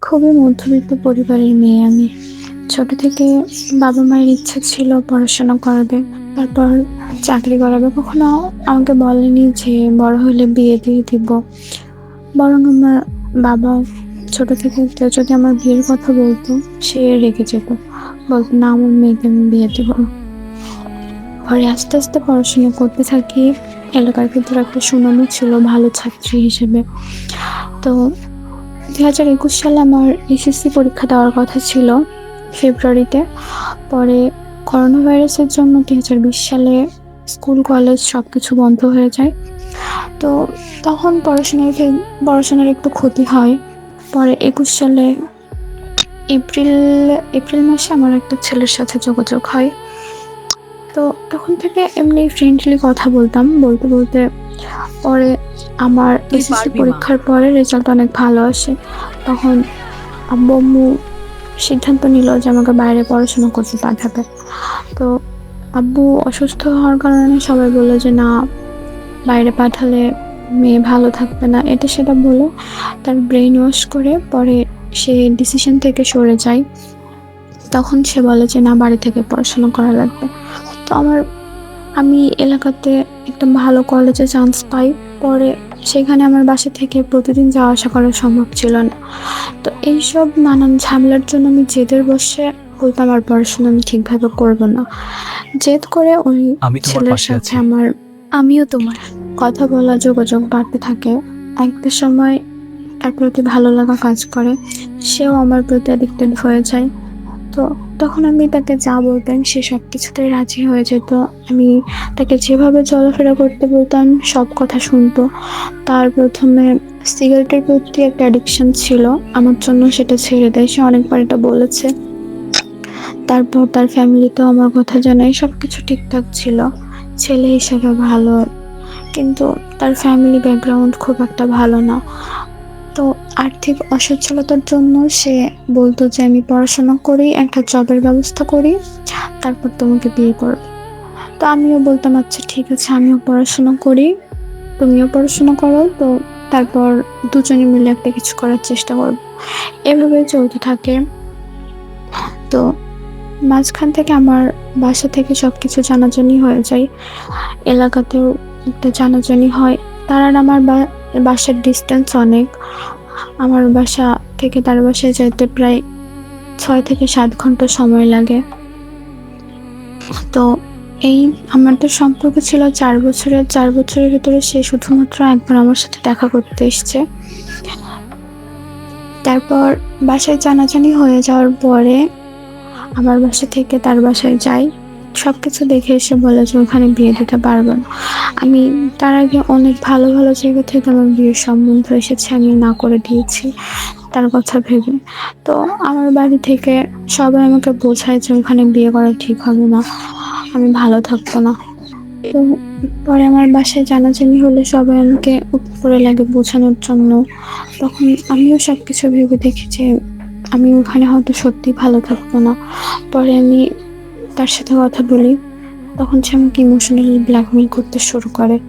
খুবই মধ্যবিত্ত পরিবারের মেয়ে আমি। ছোট থেকে বাবা মায়ের ইচ্ছা ছিল পড়াশোনা করাবে, তারপর চাকরি করাবে। কখনো আমাকে বলেনি যে বড় হলে বিয়ে দিয়ে দিব। বরং আমার বাবা ছোট থেকে কেউ যদি আমার বিয়ের কথা বলতো, সে রেগে যেত। বলতো, "না, আমার মেয়েকে আমি বিয়ে দিব না।" পরে আস্তে, আস্তে পড়াশোনা করতে থাকি। এলাকার ভিতরে একটা সুনামও ছিল ভালো ছাত্রী হিসেবে। তো ২০২১ সালে আমার এসএসসি পরীক্ষা দেওয়ার কথা ছিল ফেব্রুয়ারিতে। পরে করোনা ভাইরাসের জন্য ২০২০ সালে স্কুল, কলেজ সবকিছু বন্ধ হয়ে যায়। তো তখন পড়াশোনার একটু ক্ষতি হয়। পরে ২১ সালে এপ্রিল এপ্রিল মাসে আমার একটা ছেলের সাথে যোগাযোগ হয়। তো তখন থেকে এমনি ফ্রেন্ডলি কথা বলতাম। বলতে, বলতে পরে আমার তুই এসএসসি পারবি মা। পরীক্ষার পরে রেজাল্ট অনেক ভালো আসে। তখন আব্বু-আম্মু সিদ্ধান্ত নিল যে আমাকে বাইরে পড়াশোনা করতে পাঠাবে। তো আব্বু অসুস্থ হওয়ার কারণে সবাই বলল যে, "না, বাইরে পাঠালে মেয়ে ভালো থাকবে না।" এটা সেটা বলে তার ব্রেইন ওয়াশ করে পরে সে ডিসিশন থেকে সরে যায়। তখন সে বলে যে, "না, বাড়ি থেকে পড়াশোনা করা লাগবে।" তো আমি এলাকাতে একটা ভালো কলেজে চান্স পাই। পরে সেখানে আমার বাসা থেকে প্রতিদিন যাওয়া আসা করা সম্ভব ছিল না। তো এইসব নানান ঝামেলার জন্য আমি জেদের বশে বলতাম আর পড়াশোনা আমি ঠিকভাবে করব না। জেদ করে ওই আমি তোমার ছেলের পাশে সাথে আছি। আমিও তোমার কথা বলা, যোগাযোগ বাড়তে থাকে। একটা সময় তার প্রতি ভালো লাগা কাজ করে। সেও আমার প্রতি অ্যাডিক্টেড হয়ে যায়। তো তখন আমি তাকে যা বলতাম সে সবকিছুতেই রাজি হয়ে যেত। আমি তাকে যেভাবে চলাফেরা করতে বলতাম সব কথা শুনতো। তার ১ম এ সিগারেটের প্রতি একটা অ্যাডিকশন ছিল। আমার জন্য সেটা ছেড়ে দেয়। সে অনেকবার এটা বলেছে। তারপর তার ফ্যামিলিতেও আমার কথা জানায়। সবকিছু ঠিকঠাক ছিল। ছেলে হিসেবে ভালো। কিন্তু তার ফ্যামিলি ব্যাকগ্রাউন্ড খুব একটা ভালো না। তো আর্থিক অসচ্ছলতার জন্য সে বলত যে, "আমি পড়াশোনা করি, একটা জবের ব্যবস্থা করি, তারপর তোমাকে বিয়ে করব।" তো আমিও বলতাম, "আচ্ছা ঠিক আছে, আমিও পড়াশোনা করি, তুমিও পড়াশোনা করো। তো তারপর দুজনে মিলে একটা কিছু করার চেষ্টা করব।" এভাবে চলতে থাকে। তো মাঝখান থেকে আমার বাসা থেকে সবকিছু জানাজানি হয়ে যায়। এলাকাতেও একটা জানাজানি হয়। তার আর আমার বাসার ডিসট্যান্স অনেক। আমার বাসা থেকে তার বাসায় যাইতে প্রায় ৬ থেকে ৭ ঘন্টা সময় লাগে। তো এই আমাদের সম্পর্ক ছিল ৪ বছরের। ৪ বছরের ভেতরে সে শুধুমাত্র একবার আমার সাথে দেখা করতে এসছে। তারপর বাসায় জানাজানি হয়ে যাওয়ার পরে আমার বাসা থেকে তার বাসায় যাই। সবকিছু দেখে এসে বলে যে ওখানে বিয়ে দিতে পারবে না। আমি তার আগে অনেক ভালো, ভালো জায়গা থেকে আমার বিয়ের সম্বন্ধ এসেছে। আমি না করে দিয়েছি তার কথা ভেবে। তো আমার বাড়ি থেকে সবাই আমাকে বোঝায় যে ওখানে বিয়ে করা ঠিক হবে না। আমি ভালো থাকবো না। তো পরে আমার বাসায় জানাজানি হলে সবাই আমাকে উপরে লাগে বোঝানোর জন্য। তখন আমিও সবকিছু ভেবে দেখি যে আমি ওখানে হয়তো সত্যিই ভালো থাকবো না। পরে আমি তার সাথে কথা বলি। তখন সে আমাকে ইমোশনালি ব্ল্যাকমেইল করতে শুরু করে।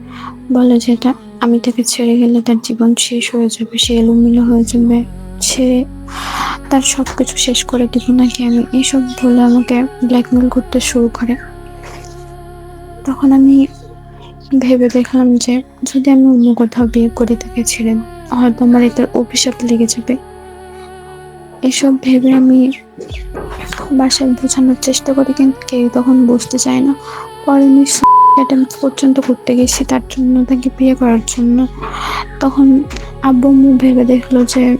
বলে যে আমি তাকে ছেড়ে গেলে তার জীবন শেষ হয়ে যাবে। সে এলোমেলো হয়ে যাবে। সে তার সবকিছু শেষ করে দিব নাকি আমি। এসব বলে আমাকে ব্ল্যাকমেইল করতে শুরু করে। তখন আমি ভেবে দেখলাম যে যদি আমি অন্য কোথাও বিয়ে করে তাকে ছেড়ে দিই, হয়তো আমার এটার অভিশাপ লেগে যাবে। এসব ভেবে আমি বাসায় বোঝানোর চেষ্টা করি, কিন্তু কেউ তখন বুঝতে চায় না। পরে আমি অ্যাটেম্প্ট পর্যন্ত করতে গেছি তার জন্য, তাকে বিয়ে করার জন্য। তখন আব্বু-আম্মু ভেবে দেখলো যে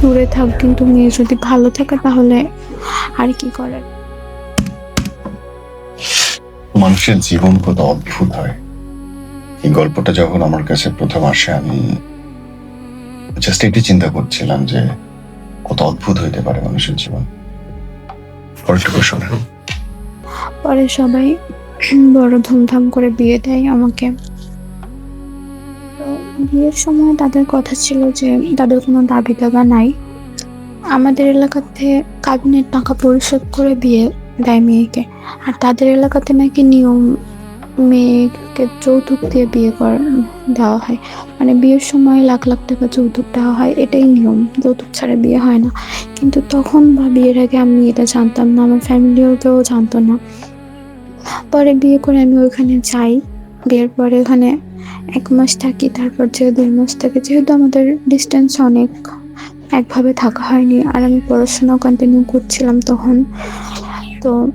দূরে থাক, কিন্তু মেয়ে যদি ভালো থাকে তাহলে আর কি করার। মানুষের জীবন কত অদ্ভুত হয়। এই গল্পটা যখন আমার কাছে প্রথম আসে, আমি জাস্ট এটি চিন্তা করছিলাম যে কত অদ্ভুত হইতে পারে মানুষের জীবন। পরেরটুকু শোনেন। পরে সবাই বড় ধুমধাম করে বিয়ে দেয় আমাকে। তো বিয়ের সময় তাদের কথা ছিল যে তাদের কোনো দাবি দাবা নাই। আমাদের এলাকাতে কাবিনের টাকা পরিশোধ করে বিয়ে দেয় মেয়েকে। আর তাদের এলাকাতে নাকি নিয়ম মেয়েকে যৌতুক দিয়ে দেওয়া হয়। মানে বিয়ের সময় লাখ লাখ টাকা যৌতুক দেওয়া হয়, এটাই নিয়ম। যৌতুক ছাড়া বিয়ে হয় না। কিন্তু তখন বা বিয়ের আগে আমি এটা জানতাম না, আমার ফ্যামিলিও কেউ জানতো না। পরে বিয়ে করে আমি ওইখানে যাই। বিয়ের পরে ওখানে ১ মাস থাকি, তারপর যে ২ মাস থাকি। যেহেতু আমাদের ডিসট্যান্স অনেক, একভাবে থাকা হয়নি। আর আমি পড়াশোনাও কন্টিনিউ করছিলাম তখন। তো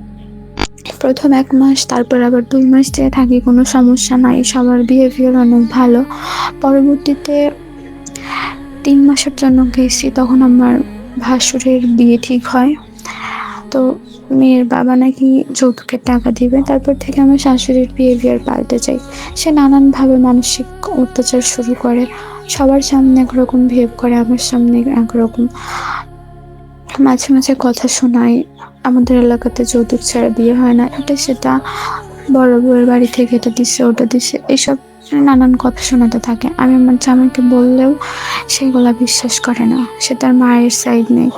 ১ম ১ মাস, তারপর আবার ২ মাস যেয়ে থাকি, কোনো সমস্যা নাই। সবার বিহেভিয়ার অনেক ভালো। পরবর্তীতে ৩ মাসের জন্য গেছি, তখন আমার ভাসুরের বিয়ে ঠিক হয়। তো মেয়ের বাবা নাকি যৌতুকের টাকা দিবে। তারপর থেকে আমার শাশুড়ির বিহেভিয়ার পাল্টে যায়। সে নানানভাবে মানসিক অত্যাচার শুরু করে। সবার সামনে একরকম বিহেভ করে, আমার সামনে একরকম। মাঝে, মাঝে কথা শোনায়, আমাদের এলাকাতে যৌতুক ছাড়া বিয়ে হয় না। এটা সেটা, বড় বউয়ের বাড়ি থেকে এটা দিছে, ওটা দিছে। এসব নানান কথা শোনাতে থাকে। আমি আমার জামাইকে বললেও সেগুলা বিশ্বাস করে না। সে তার মায়ের সাইড নেয়।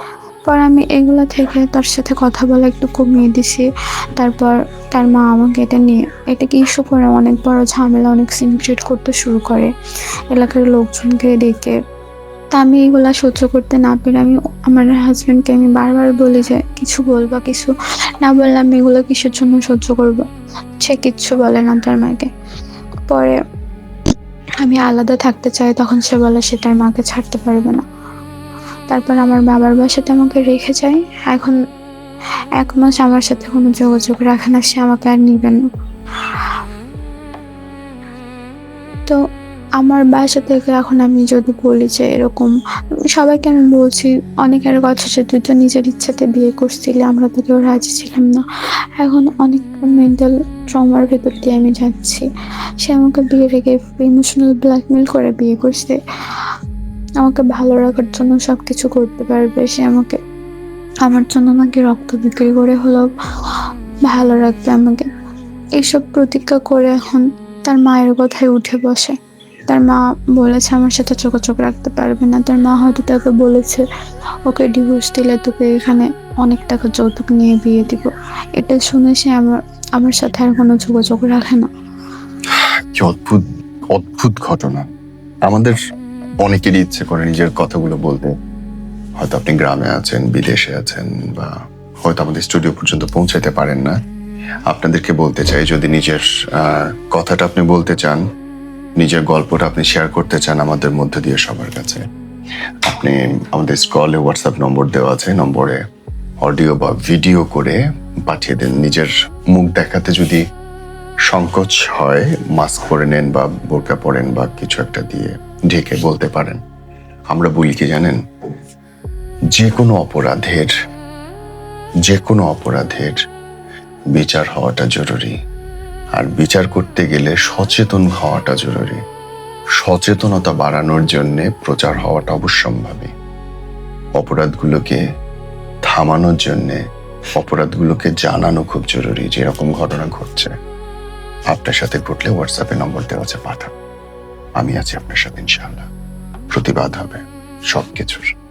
পরে আমি এগুলা থেকে তার সাথে কথা বলা একটু কমিয়ে দিছি। তারপর তার মা আমাকে এটাকে ইস্যু করে অনেক বড় ঝামেলা, অনেক সিন ক্রিয়েট করতে শুরু করে এলাকার লোকজনকে ডেকে। তা আমি এগুলা সহ্য করতে না পেরে আমি আমার হাসব্যান্ডকে আমি বারবার বলি যে, "কিছু বলবা, কিছু না বললে আমি এগুলো কিসের জন্য সহ্য করব?" সে কিচ্ছু বলে না তার মাকে। পরে আমি আলাদা থাকতে চাই, তখন সে বলে সে তার মাকে ছাড়তে পারবে না। তারপর আমার বাবার বাসাতে আমাকে রেখে যায়। এখন ১ মাস আমার সাথে কোনো যোগাযোগ রাখে না, সে আমাকে আর নিবে না। তো আমার বাসা থেকে এখন আমি যদি বলি যে এরকম, সবাইকে আমি বলছি, অনেকের কথা যে, "তুই তো নিজের ইচ্ছাতে বিয়ে করছিলি, আমরা তো কেউ রাজি ছিলাম না।" এখন অনেক মেন্টাল ট্রমার ভেতর দিয়ে আমি যাচ্ছি। সে আমাকে বিয়ের আগে ইমোশনাল ব্ল্যাকমেইল করে বিয়ে করছে। আমাকে ভালো রাখার জন্য সবকিছু করতে পারবে। সে আমাকে, আমার জন্য নাকি রক্ত বিক্রি করে হলেও ভালো রাখবে আমাকে। এসব প্রতিজ্ঞা করে এখন তার মায়ের কথায় উঠে বসে। তার মা বলেছে আমার সাথে যোগাযোগ রাখতে পারবে না। তার মা হয়তো তাকে বলেছে, "ওকে ডিভোর্স দিলে তোকে এখানে অনেক টাকা যৌতুক নিয়ে বিয়ে দিব।" এটা শুনে সে আমার আমার সাথে আর কোনো যোগাযোগ রাখে না। কি অদ্ভুত, অদ্ভুত ঘটনা। আমাদের অনেকেরই ইচ্ছে করে নিজের কথাগুলো বলতে। হয়তো আপনি গ্রামে আছেন, বিদেশে আছেন, বা হয়তো আমাদের স্টুডিও পর্যন্ত পৌঁছাতে পারেন না। আপনাদেরকে বলতে চাই, যদি নিজের কথাটা আপনি বলতে চান, নিজের গল্পটা আপনি শেয়ার করতে চান আমাদের মধ্য দিয়ে সবার কাছে, আপনি আমাদের স্ক্রলে হোয়াটসঅ্যাপ নম্বর দেওয়া আছে, নম্বরে অডিও বা ভিডিও করে পাঠিয়ে দেন। নিজের মুখ দেখাতে যদি সংকোচ হয়, মাস্ক পরে নেন বা বোরকা পরেন বা কিছু একটা দিয়ে ঢেকে বলতে পারেন। আমরা বলি কি জানেন, যে কোনো অপরাধের বিচার হওয়াটা জরুরি। আর বিচার করতে গেলে সচেতন হওয়াটা জরুরি। সচেতনতা বাড়ানোর জন্য প্রচার হওয়াটা অবশ্যম্ভাবী। অপরাধগুলোকে থামানোর জন্য অপরাধগুলোকে জানানো খুব জরুরি। যেরকম ঘটনা ঘটছে আপনার সাথে ঘটলে হোয়াটসঅ্যাপে নম্বর দেওয়া আছে, পাঠান। আমি আছি আপনার সাথে, ইনশাআল্লাহ। প্রতিবাদ হবে সবকিছুর।